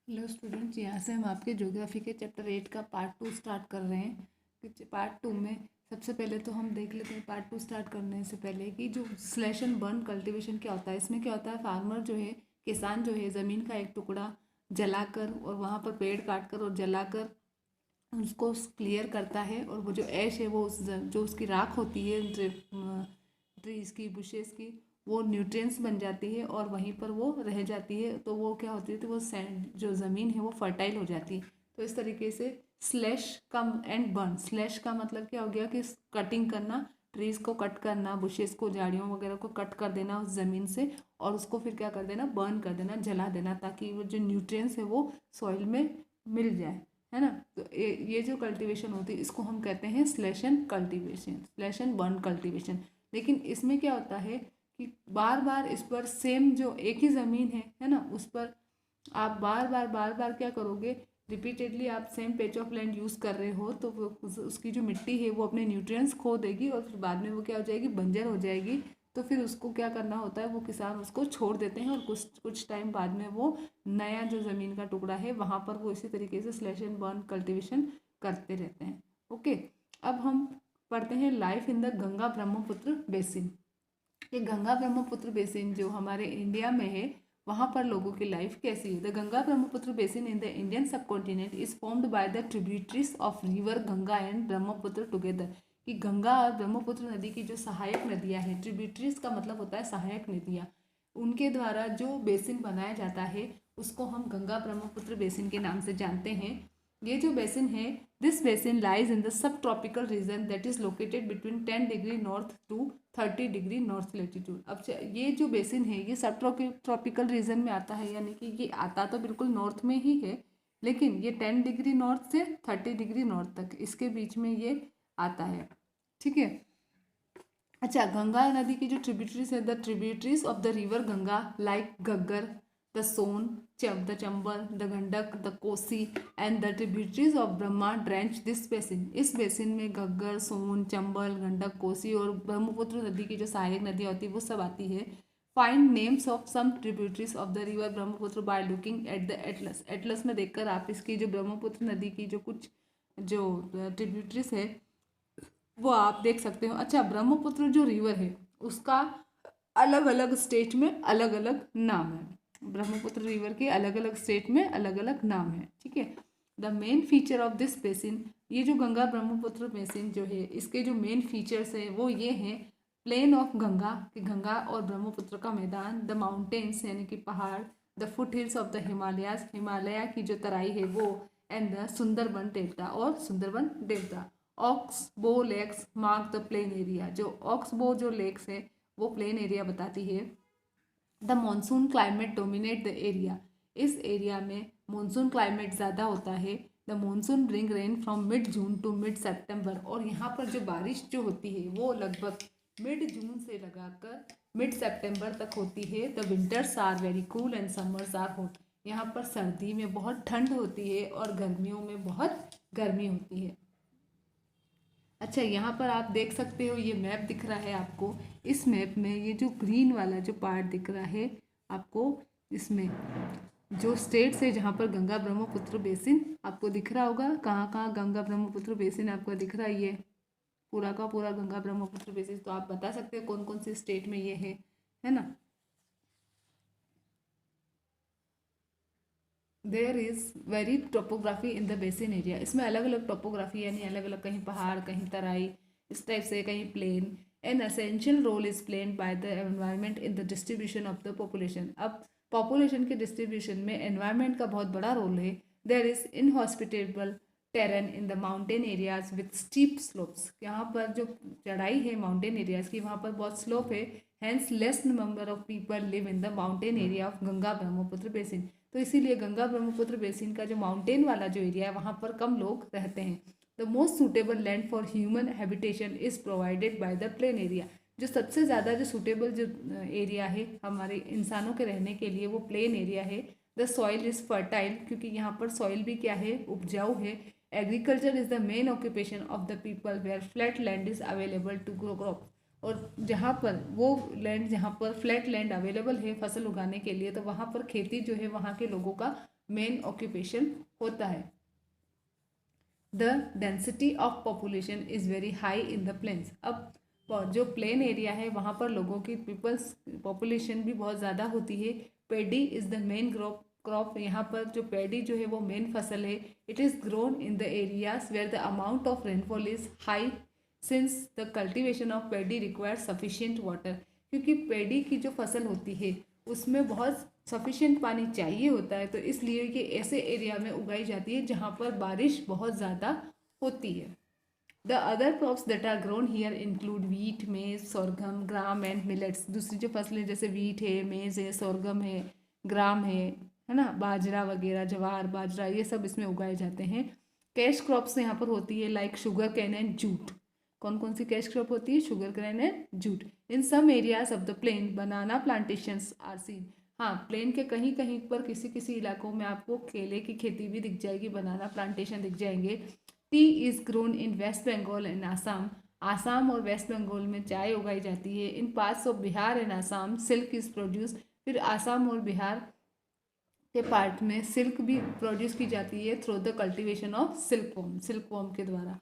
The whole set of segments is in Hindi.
हेलो स्टूडेंट्स, यहाँ से हम आपके ज्योग्राफी के चैप्टर 8 का पार्ट 2 स्टार्ट कर रहे हैं। पार्ट 2 में सबसे पहले तो हम देख लेते हैं पार्ट 2 स्टार्ट करने से पहले कि जो स्लैश एंड बर्न कल्टीवेशन क्या होता है। इसमें क्या होता है, फार्मर जो है, किसान जो है, ज़मीन का एक टुकड़ा जलाकर और वहाँ पर पेड़ काट कर और जलाकर उसको क्लियर करता है, और वो जो ऐश है वो जो उसकी राख होती है ट्रीज की, बुशेस की, वो न्यूट्रिएंट्स बन जाती है और वहीं पर वो रह जाती है। तो वो क्या होती है, तो वो सैंड जो ज़मीन है वो फर्टाइल हो जाती है। तो इस तरीके से स्लैश का एंड बर्न, स्लैश का मतलब क्या हो गया कि कटिंग करना, ट्रीज़ को कट करना, बुशेस को, झाड़ियों वगैरह को कट कर देना उस ज़मीन से, और उसको फिर क्या कर देना, बर्न कर देना, जला देना, ताकि वो जो न्यूट्रिएंट्स है वो सॉइल में मिल जाए, है ना। तो ये जो कल्टीवेशन होती है इसको हम कहते हैं slash and cultivation, slash and burn cultivation. लेकिन इसमें क्या होता है कि बार बार इस पर सेम जो एक ही ज़मीन है ना, उस पर आप बार बार क्या करोगे, रिपीटेडली आप सेम पेच ऑफ लैंड यूज़ कर रहे हो, तो वो उसकी जो मिट्टी है वो अपने न्यूट्रिएंट्स खो देगी और फिर बाद में वो क्या हो जाएगी, बंजर हो जाएगी। तो फिर उसको क्या करना होता है, वो किसान उसको छोड़ देते हैं और कुछ कुछ टाइम बाद में वो नया जो ज़मीन का टुकड़ा है वहाँ पर वो इसी तरीके से स्लैश एंड बर्न कल्टिवेशन करते रहते हैं। ओके, अब हम पढ़ते हैं life in the Ganga Brahmaputra basin. ये गंगा ब्रह्मपुत्र बेसिन जो हमारे इंडिया में है, वहाँ पर लोगों की लाइफ कैसी है। The Ganga Brahmaputra basin in the Indian subcontinent is formed by the tributaries of river Ganga and Brahmaputra together. कि गंगा और ब्रह्मपुत्र नदी की जो सहायक नदियाँ हैं, ट्रिब्यूटरीज का मतलब होता है सहायक नदियाँ, उनके द्वारा जो बेसिन बनाया जाता है उसको हम गंगा ब्रह्मपुत्र बेसिन के नाम से जानते हैं। ये जो बेसिन है, this basin lies in the subtropical region that is located between 10 degree north to 30 degree north latitude. अब ये जो बेसिन है ये सब ट्रॉपिकल रीजन में आता है, यानी कि ये आता तो बिल्कुल नॉर्थ में ही है, लेकिन ये 10 डिग्री नॉर्थ से 30 डिग्री नॉर्थ तक इसके बीच में ये आता है, ठीक है। अच्छा, गंगा नदी की जो ट्रिब्यूटरीज है, the tributaries of the river Ganga like Ghaggar, the Son, the Chambal, the Gandak, the Kosi and the tributaries of Brahma drench this basin. इस बेसिन में घग्गर, सोन, चंबल, गंडक, कोसी और ब्रह्मपुत्र नदी की जो सहायक नदियाँ होती है वो सब आती है। Find names of some tributaries of the river Brahmaputra by looking at the atlas. Atlas में देखकर आप इसकी जो ब्रह्मपुत्र नदी की जो कुछ जो ट्रिब्यूटरीज है वो आप देख सकते हो। अच्छा, ब्रह्मपुत्र जो रिवर है उसका अलग अलग स्टेट में अलग अलग नाम है। ब्रह्मपुत्र रिवर के अलग अलग स्टेट में अलग अलग नाम है, ठीक है। The main feature of this basin, ये जो गंगा ब्रह्मपुत्र बेसिन जो है इसके जो मेन फीचर्स है वो ये हैं। प्लेन ऑफ गंगा, कि गंगा और ब्रह्मपुत्र का मैदान, द माउंटेन्स यानी कि पहाड़, the foot hills of the Himalayas, Himalaya की जो तराई है वो, एंड द सुंदरबन डेल्टा और Sundarban delta. Oxbow lakes mark the plain area, जो ऑक्सबो जो लेक्स है वो प्लेन एरिया बताती है। The monsoon climate dominate the area, इस एरिया में मानसून क्लाइमेट ज़्यादा होता है। The monsoon bring rain from mid June to mid September, और यहाँ पर जो बारिश जो होती है वो लगभग मिड जून से लगाकर मिड सेप्टेम्बर तक होती है। The winters are very cool and summers are hot, यहाँ पर सर्दी में बहुत ठंड होती है और गर्मियों में बहुत गर्मी होती है। अच्छा, यहाँ पर आप देख सकते हो ये मैप दिख रहा है आपको। इस मैप में ये जो ग्रीन वाला जो पार्ट दिख रहा है आपको, इसमें जो स्टेट्स है जहाँ पर गंगा ब्रह्मपुत्र बेसिन आपको दिख रहा होगा, कहाँ कहाँ गंगा ब्रह्मपुत्र बेसिन आपको दिख रहा है, ये पूरा का पूरा गंगा ब्रह्मपुत्र बेसिन। तो आप बता सकते हो कौन कौन से स्टेट में ये है ना। There is very topography in the basin area, इसमें अलग अलग टोपोग्राफी यानी अलग अलग, कहीं पहाड़, कहीं तराई, इस टाइप से, कहीं plain. An essential role is played by the environment in the distribution of the population. अब पॉपुलेशन के डिस्ट्रीब्यूशन में एनवायरनमेंट का बहुत बड़ा रोल है। There is inhospitable terrain in the mountain areas with steep slopes, यहाँ पर जो चढ़ाई है माउंटेन एरियाज की वहाँ पर बहुत स्लोप है। Hence less number of people live in the mountain area of Ganga Brahmaputra basin, तो इसीलिए गंगा ब्रह्मपुत्र बेसिन का जो माउंटेन वाला जो एरिया है वहाँ पर कम लोग रहते हैं। The most suitable land for human habitation is provided by the plain area, जो सबसे ज़्यादा जो सूटेबल जो एरिया है हमारे इंसानों के रहने के लिए वो प्लेन एरिया है। द सॉइल इज़ फर्टाइल, क्योंकि यहाँ पर सॉइल भी क्या है, उपजाऊ है। Agriculture is the main occupation of the people where flat land is available to grow crop, और जहाँ पर वो लैंड, जहाँ पर फ्लैट लैंड अवेलेबल है फसल उगाने के लिए, तो वहाँ पर खेती जो है वहाँ के लोगों का मेन ऑक्यूपेशन होता है। The density of population is very high in the plains. अब जो प्लेन एरिया है वहाँ पर लोगों की पीपल्स पॉपुलेशन भी बहुत ज़्यादा होती है। पेडी इज़ द मेन क्रॉप यहाँ पर जो पेडी जो है वो मेन फसल है। It is grown in the areas where the amount of rainfall is high since the cultivation of paddy require sufficient water. क्योंकि पेडी की जो फसल होती है उसमें बहुत सफिशिएंट पानी चाहिए होता है, तो इसलिए ये ऐसे एरिया में उगाई जाती है जहाँ पर बारिश बहुत ज़्यादा होती है। The other crops that are grown here include wheat, maize, sorghum, gram and millets. दूसरी जो फसलें जैसे वीट है, मेज है, सोरगम है, ग्राम है ना, बाजरा वगैरह, ज्वार बाजरा, ये सब इसमें उगाए जाते हैं। कैश क्रॉप्स यहाँ पर होती है like sugarcane and jute. कौन कौन सी कैश क्रॉप होती है? Sugarcane and jute. In some areas of the plain banana plantations are seen. हाँ, प्लेन के कहीं कहीं पर किसी किसी इलाकों में आपको केले की खेती भी दिख जाएगी, बनाना प्लांटेशन दिख जाएंगे। Tea is grown in waste Bengal and Assam. Assam और वेस्ट बंगाल में चाय उगाई जाती है। In parts of Bihar and Assam silk is produce. फिर आसाम और बिहार के पार्ट में सिल्क भी प्रोड्यूस की जाती है through the cultivation of silkworm के द्वारा।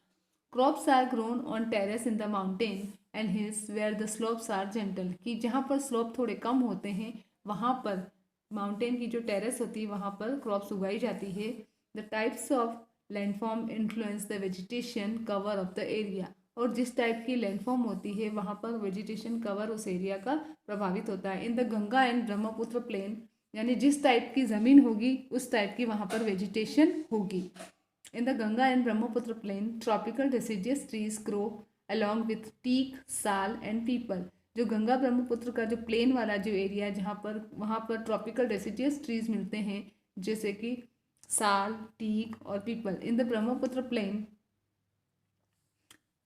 Crops are grown on terrace in the mountain and hills where the slopes are gentle. कि जहाँ पर स्लोप थोड़े कम होते हैं वहाँ पर माउंटेन की जो टेरेस होती है वहाँ पर क्रॉप्स उगाई जाती है। The types of landform influence the vegetation cover of the area. और जिस टाइप की लैंडफॉर्म होती है वहाँ पर वेजिटेशन कवर उस एरिया का प्रभावित होता है। In the Ganga and Brahmaputra plain, यानी जिस टाइप की ज़मीन होगी उस टाइप की वहाँ पर वेजिटेशन होगी। In the Ganga and Brahmaputra plain tropical deciduous trees grow along with teak, sal and peepal. जो गंगा ब्रह्मपुत्र का जो प्लेन वाला जो एरिया है जहाँ पर वहाँ पर ट्रॉपिकल deciduous ट्रीज मिलते हैं जैसे कि साल, टीक और peepal. In the Brahmaputra plain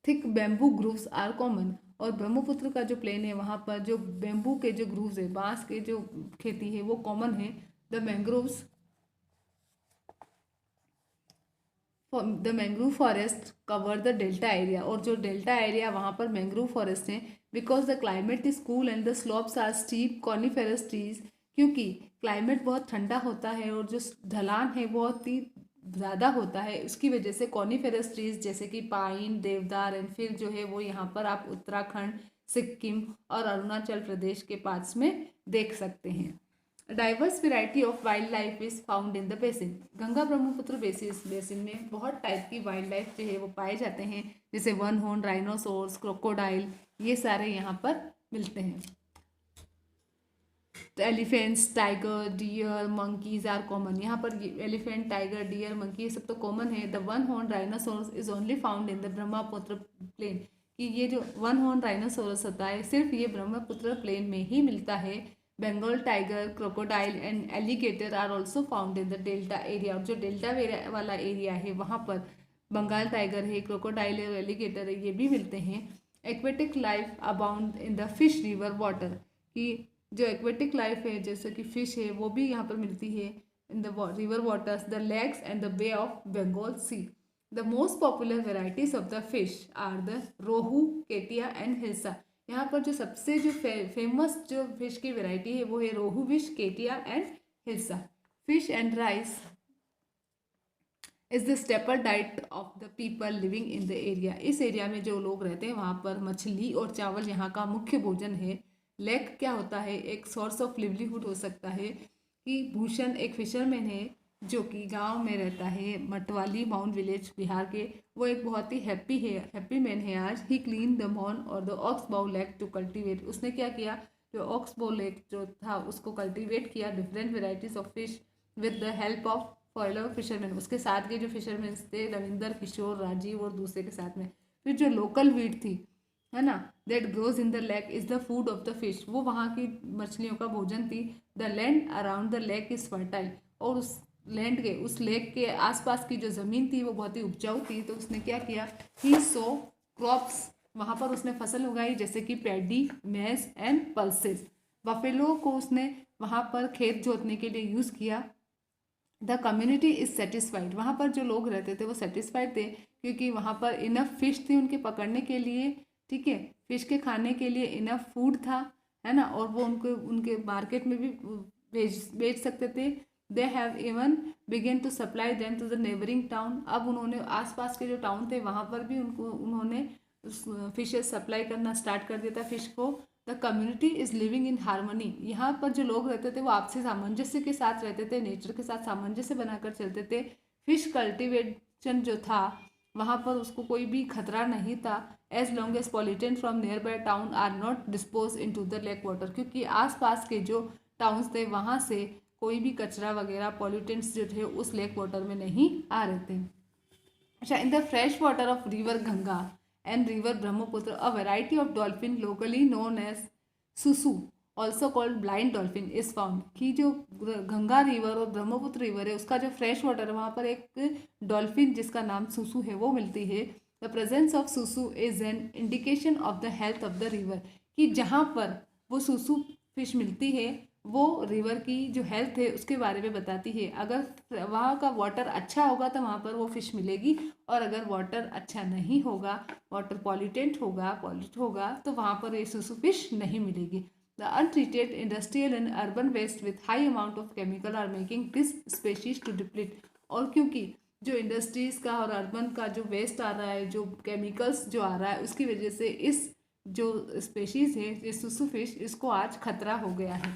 thick bamboo groves are common. और ब्रह्मपुत्र का जो प्लेन है वहाँ पर जो बैम्बू के जो ग्रूव्स है, बांस के जो खेती है वो कॉमन है। The mangroves the mangrove forest cover the delta area. और जो डेल्टा एरिया वहाँ पर मैंग्रोव फॉरेस्ट है। Because the climate is cool and the slopes are steep coniferous trees. क्योंकि क्लाइमेट बहुत ठंडा होता है और जो ढलान है बहुत ही ज़्यादा होता है, उसकी वजह से कॉनिफेरस ट्रीज जैसे कि पाइन, देवदार एंड फिर जो है वो यहाँ पर आप उत्तराखंड, सिक्किम और अरुणाचल प्रदेश के पार्ट्स में देख सकते हैं। Diverse variety of wild life is found in the basin. Ganga Brahmaputra basin में बहुत टाइप की वाइल्ड लाइफ जो है वो पाए जाते हैं, जैसे वन हॉर्न राइनोसोर्स, क्रोकोडाइल, ये सारे यहाँ पर मिलते हैं। तो elephants, tiger, deer, monkeys are common. यहाँ पर एलिफेंट, टाइगर, डियर, मंकी ये सब तो कॉमन है। The one horn rhinoceros is only found in the Brahmaputra plain. कि ये जो वन हॉर्न राइनोसोरस होता है सिर्फ ये ब्रह्मपुत्र प्लेन में ही मिलता है। Bengal tiger, crocodile and alligator are also found in the delta area. और जो डेल्टा वाला एरिया है वहाँ पर बंगाल टाइगर है, क्रोकोडाइल है और एलिगेटर है, ये भी मिलते हैं। Aquatic life abound in the fish river water. कि जो एक्वेटिक लाइफ है जैसे कि फिश है वो भी यहाँ पर मिलती है in the river waters, the lakes and the Bay of Bengal sea. The most popular varieties of the fish are the rohu, catla and hilsa. यहाँ पर जो सबसे जो फेमस जो फिश की वेराइटी है वो है rohu fish, katia and hilsa. Fish and rice is the staple diet of the people living in the area. इस एरिया में जो लोग रहते हैं वहाँ पर मछली और चावल यहाँ का मुख्य भोजन है। लेक क्या होता है? एक सोर्स ऑफ लिवलीहुड हो सकता है। कि भूषण एक फिशरमैन है जो कि गांव में रहता है, मटवाली माउंट विलेज बिहार के। वो एक बहुत ही हैप्पी मैन है आज। ही क्लीन द मॉन और द ऑक्स बाउ लेक टू कल्टिवेट। उसने क्या किया? जो ऑक्स बाउ लेक जो था उसको कल्टिवेट किया different varieties of fish with the help of follow fisherman. उसके साथ के जो फिशरमैन थे रविंदर, किशोर, राजीव और दूसरे के साथ में। फिर जो लोकल वीट थी है ना, that grows in the lake is the food of the fish. वो वहाँ की मछलियों का भोजन थी। The land around the lake is fertile. और उस लैंड के उस लेक के आसपास की जो ज़मीन थी वो बहुत ही उपजाऊ थी। तो उसने क्या किया? ही सो क्रॉप्स, वहाँ पर उसने फसल उगाई जैसे कि paddy, maize and pulses. Buffalo को उसने वहाँ पर खेत जोतने के लिए यूज़ किया। The community is satisfied. वहाँ पर जो लोग रहते थे वो सेटिस्फाइड थे क्योंकि वहाँ पर इनफ फिश थी उनके पकड़ने के लिए, ठीक है, फिश के खाने के लिए इनफ फूड था, है ना, और वो उनके मार्केट में भी बेच सकते थे। They have even begin to supply them to the neighbouring town. अब उन्होंने आसपास के जो टाउन थे वहाँ पर भी उन्होंने फिशेस सप्लाई करना स्टार्ट कर दिया था फिश को। The community is living in harmony. यहाँ पर जो लोग रहते थे वो आपसी सामंजस्य के साथ रहते थे, नेचर के साथ सामंजस्य बनाकर चलते थे। फिश कल्टिवेशन जो था वहाँ पर उसको कोई भी खतरा नहीं था। As long as pollutant from nearby town are not dispose into the lake water, क्योंकि आसपास के जो टाउन्स थे वहाँ से कोई भी कचरा वगैरह पॉल्यूटेंट्स जो थे उस लेक वाटर में नहीं आ रहे थे। अच्छा, in the fresh water of river Ganga and river Brahmaputra a variety of dolphin locally known as susu also called blind dolphin is found. कि जो गंगा रिवर और ब्रह्मपुत्र रिवर है उसका जो फ्रेश वाटर है वहाँ पर एक डॉल्फिन जिसका नाम सुसु है वो मिलती है। द प्रेजेंस ऑफ सुसु is an indication of the health of the river. कि जहाँ पर वो सुसु फिश मिलती है वो रिवर की जो हेल्थ है उसके बारे में बताती है। अगर वहाँ का वाटर अच्छा होगा तो वहाँ पर वो फिश मिलेगी, और अगर वाटर अच्छा नहीं होगा, वाटर पॉल्यूटेंट होगा, पॉल्यूट होगा, तो वहाँ पर ये सुसु फिश नहीं मिलेगी। The untreated industrial and urban waste with high amount of chemical are making this species to deplete. और क्योंकि जो इंडस्ट्रीज़ का और अर्बन का जो वेस्ट आ रहा है, जो केमिकल्स जो आ रहा है, उसकी वजह से इस जो स्पेशीज़ है ये सुसु फिश इसको आज खतरा हो गया है।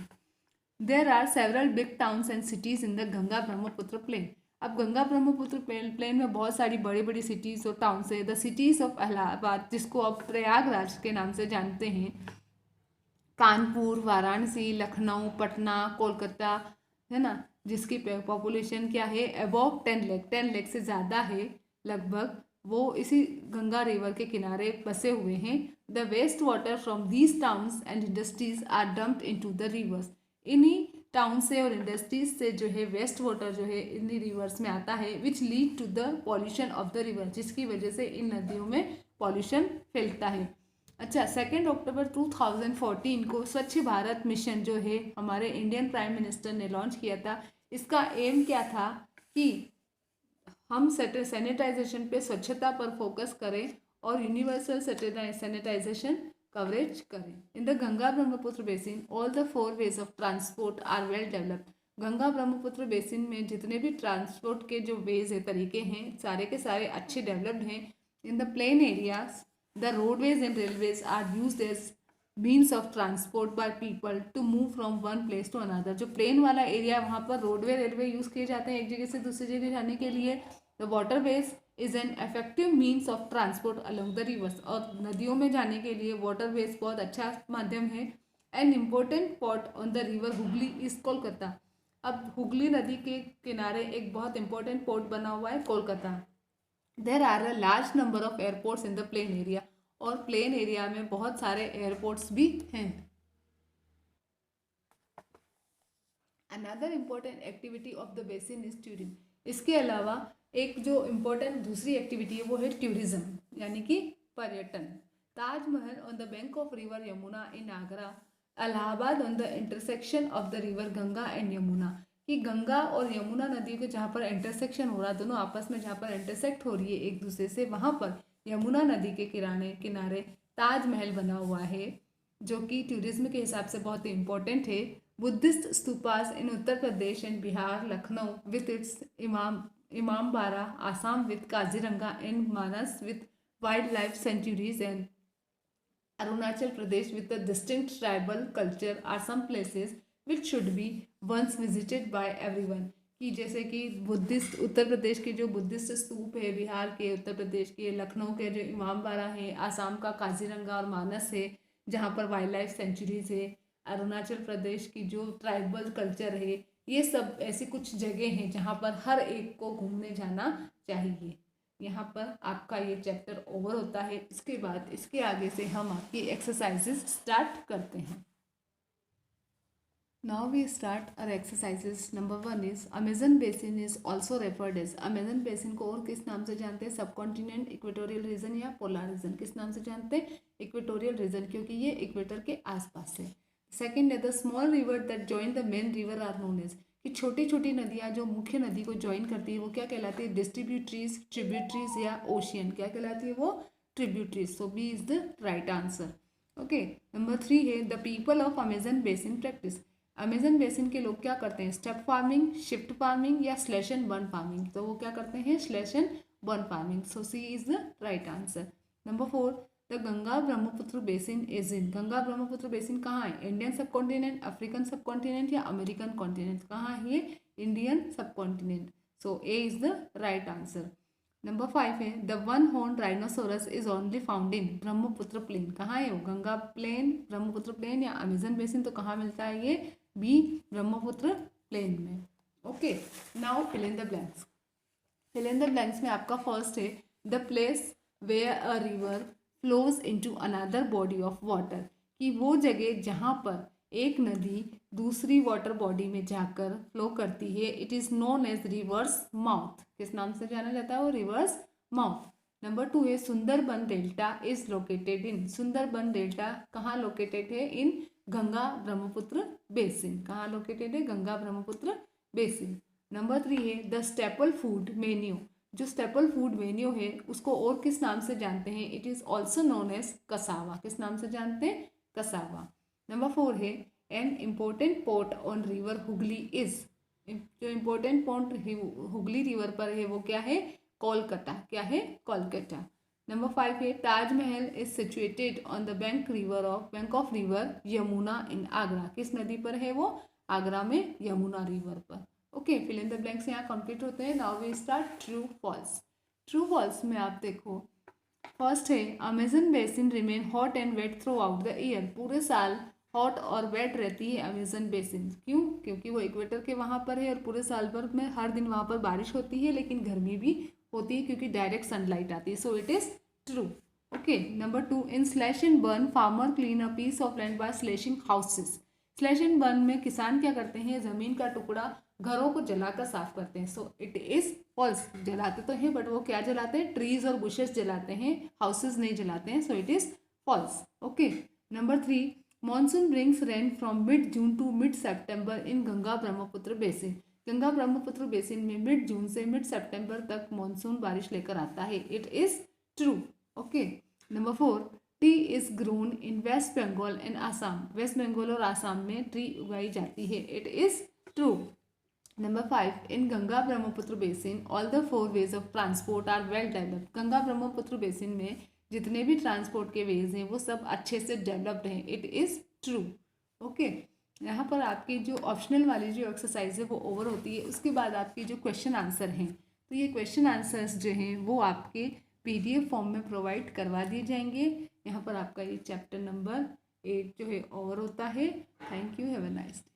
There are several big towns and cities in the Ganga Brahmaputra plain. अब गंगा ब्रह्मपुत्र प्लेन में बहुत सारी बड़ी बड़ी सिटीज़ और टाउन्स है। द सिटीज़ ऑफ इलाहाबाद, जिसको अब प्रयागराज के नाम से जानते हैं, कानपुर, वाराणसी, लखनऊ, पटना, कोलकाता, है ना, जिसकी पॉपुलेशन क्या है अबव 10 लाख से ज़्यादा है लगभग, वो इसी गंगा रिवर के किनारे बसे हुए हैं। The waste water from these towns and industries are dumped into the rivers. इन्हीं टाउन से और इंडस्ट्रीज से जो है वेस्ट वाटर जो है इन्हीं रिवर्स में आता है, which lead to the pollution of the river, जिसकी वजह से इन नदियों में पॉल्यूशन फैलता है। अच्छा, 2 अक्टूबर 2014 को स्वच्छ भारत मिशन जो है हमारे इंडियन प्राइम मिनिस्टर ने लॉन्च किया था। इसका एम क्या था कि हम सैनिटाइजेशन पे, स्वच्छता पर फोकस करें और यूनिवर्सल सैनिटाइजेशन कवरेज करें। In the Ganga Brahmaputra basin all the 4 ways of transport are well developed. Ganga Brahmaputra basin में जितने भी ट्रांसपोर्ट के जो वेज है, तरीके हैं, सारे के सारे अच्छे डेवलप्ड हैं। In the plain areas the roadways and railways are used as means of transport by people to move from one place to another. जो प्लेन वाला एरिया है वहाँ पर रोडवे रेलवे यूज़ किए जाते हैं एक जगह से दूसरी जगह जाने के लिए। The waterways is an effective means of transport along the reverse. और नदियों में जाने के लिए वाटरवेज बहुत अच्छा माध्यम है। An important port on the river Hooghly is Kolkata. अब हुगली नदी के किनारे एक बहुत इंपॉर्टेंट पोर्ट बना हुआ है Kolkata. There are a large number of airports in the plain area. और प्लेन एरिया में बहुत सारे एयरपोर्ट्स भी हैं। Another important activity of the basin is tourism. इसके अलावा एक जो इम्पोर्टेंट दूसरी एक्टिविटी है वो है टूरिज्म, यानी कि पर्यटन। Taj Mahal on the bank of river Yamuna in Agra, Allahabad on the intersection of the river Ganga and Yamuna. कि गंगा और यमुना नदी के जहाँ पर इंटरसेक्शन हो रहा है, दोनों आपस में जहाँ पर इंटरसेक्ट हो रही है एक दूसरे से, वहाँ पर यमुना नदी के किनारे ताजमहल बना हुआ है, जो कि टूरिज्म के हिसाब से बहुत ही इम्पोर्टेंट है। Buddhist stupas in Uttar Pradesh and Bihar, Lucknow with its Imambara, Assam with Kaziranga and Manas with wildlife sanctuaries, and Arunachal Pradesh with the distinct tribal culture are some places which should be once visited by everyone. कि जैसे कि बुद्धिस्ट, उत्तर प्रदेश के जो बुद्धिस्ट स्तूप है, बिहार के, उत्तर प्रदेश के लखनऊ के जो इमामबाड़ा है, आसाम का काजीरंगा और मानस है जहाँ पर वाइल्ड लाइफ सेंचुरीज है, अरुणाचल प्रदेश की जो ट्राइबल कल्चर है, ये सब ऐसी कुछ जगह हैं जहाँ पर हर एक को घूमने जाना चाहिए। यहाँ पर आपका ये चैप्टर ओवर होता है। इसके बाद इसके आगे से हम आपकी एक्सरसाइजेस स्टार्ट करते हैं। Now we start our exercises. Number 1 is Amazon basin is also referred as, Amazon basin को और किस नाम से जानते हैं? सब कॉन्टिनेंट, इक्वेटोरियल रीजन या पोलर रीजन। किस नाम से जानते हैं? इक्वेटोरियल रीजन, क्योंकि ये इक्वेटर के आसपास है। सेकेंड है the small river that join the main river are known as, कि छोटी छोटी नदियाँ जो मुख्य नदी को ज्वाइन करती है वो क्या कहलाती है? डिस्ट्रीब्यूटरीज, ट्रिब्यूटरीज या ओशियन। क्या कहलाती है वो? Tributaries. So B is the right answer. Okay, number 3 है the people of Amazon basin practice, Amazon basin के लोग क्या करते हैं, स्टेप फार्मिंग, शिफ्ट फार्मिंग या स्लैश एंड बर्न फार्मिंग, तो वो क्या करते हैं, slash and burn farming. So C is the right answer. Number 4, the Ganga Brahmaputra basin is in, Ganga Brahmaputra basin कहाँ है, Indian subcontinent, African subcontinent या अमेरिकन कॉन्टिनेंट, कहाँ है ये, Indian subcontinent. So A is the right answer. Number 5 है, the one horn rhinoceros is only found in Brahmaputra plain, कहाँ है वो, गंगा प्लेन, ब्रह्मपुत्र प्लेन या अमेजन बेसिन, तो कहाँ मिलता है ये, बी, ब्रह्मपुत्र प्लेन में। Okay, now fill in the blanks. Fill in the blanks में आपका फर्स्ट है, the place where a river flows into another body of water, कि वो जगह जहाँ पर एक नदी दूसरी वाटर बॉडी में जाकर फ्लो करती है, it is known as river's mouth, किस नाम से जाना जाता है वो, रिवर्स माउथ। नंबर 2 है, Sundarban delta is located in, Sundarban delta कहाँ लोकेटेड है, इन गंगा ब्रह्मपुत्र बेसिन, कहाँ लोकेटेड है, गंगा ब्रह्मपुत्र बेसिन। नंबर 3 है, द स्टेपल फूड मेन्यू, जो स्टेपल फूड मेन्यू है उसको और किस नाम से जानते हैं, it is also known as cassava, किस नाम से जानते हैं, कसावा। नंबर 4 है, an important port on river Hooghly is, जो इम्पोर्टेंट पोर्ट हुगली रिवर पर है वो क्या है, कोलकाता, क्या है, कोलकाता। नंबर 5 है, Taj Mahal is situated on the bank of river Yamuna in Agra, किस नदी पर है वो, आगरा में यमुना रिवर पर। Okay, fill in the blanks यहाँ कंप्लीट होते हैं। Now we start true false. True false में आप देखो, फर्स्ट है, Amazon basin remain hot and wet throughout the year, पूरे साल हॉट और वेट रहती है अमेजन बेसिन, क्यों, क्योंकि वो इक्वेटर के वहाँ पर है और पूरे साल भर में हर दिन वहाँ पर बारिश होती है, लेकिन गर्मी भी होती है क्योंकि डायरेक्ट सनलाइट आती है। So it is true. Okay, number 2, in slash and burn farmer clean a piece of land by slashing houses, slash and burn में किसान क्या करते हैं, ज़मीन का टुकड़ा घरों को जलाकर साफ करते हैं। सो इट इज़ फॉल्स, जलाते तो हैं बट वो क्या जलाते हैं, ट्रीज और बुशेस जलाते हैं, हाउसेस नहीं जलाते हैं। So it is false. Okay, number 3, monsoon brings rain from mid June to mid September in Ganga Brahmaputra basin, Ganga Brahmaputra basin में मिड जून से मिड सेप्टेम्बर तक मॉनसून बारिश लेकर आता है। It is true. Okay, number 4, tea is grown in waste Bengal and Assam, West Bengal और आसाम में ट्री उगाई जाती है। It is true. Number 5, in Ganga Brahmaputra basin all the 4 ways of transport are well developed, Ganga Brahmaputra basin में जितने भी ट्रांसपोर्ट के वेज हैं वो सब अच्छे से डेवलप्ड हैं। It is true. ओके, यहाँ पर आपकी जो ऑप्शनल वाली जो एक्सरसाइज है वो ओवर होती है, उसके बाद आपकी जो क्वेश्चन आंसर हैं, तो ये क्वेश्चन आंसर्स जो हैं वो आपके PDF फॉर्म में प्रोवाइड करवा दिए जाएंगे। यहाँ पर आपका ये चैप्टर नंबर 8 जो है ओवर होता है। Thank you, have a nice day.